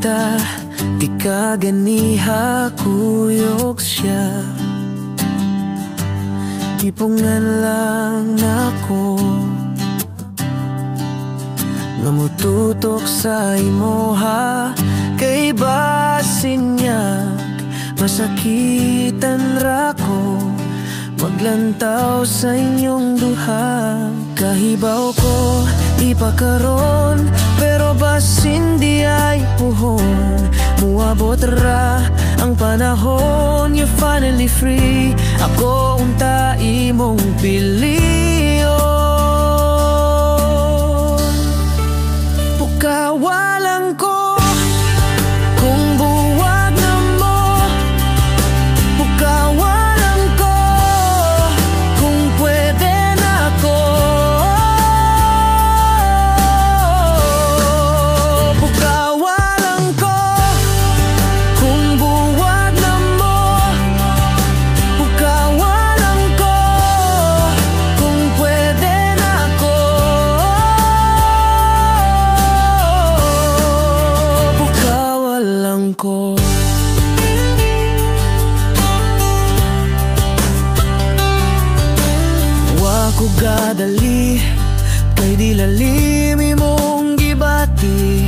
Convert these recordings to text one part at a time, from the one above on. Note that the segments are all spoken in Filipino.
kita, di ka ganiha kuyog siya. Ipungan lang nako nga mututok sa imoha, kay basin niya masakitan rako maglantaw sa inyong duha. Kahibaw ko ipakaron, pero basin di ay puhon. Muabot ra ang panahon, you're finally free. Ako unta imong piliyon. Pukawalan ko kung buwag na mo. Pukawalan ko kung pwede na ako. Pukawalan ko kung buwag na mo. Pukawalan ko kung pwede na ako. Pukawalan ko. Ko gadali, kay di lalim imong gibati.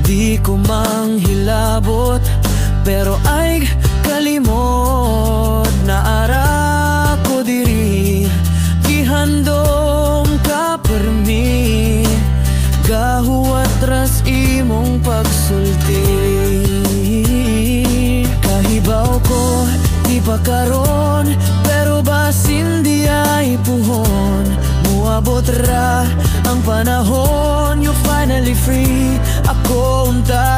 Di ko manghilabot, pero ay kalimot. Naara ko diri, gihandom ka permi. Gahuat ras imong pagsulti. Kahibaw ko, di pa karon, pero basin di ay puhon. Muabot ra ang panahon, you're finally free. Ako unta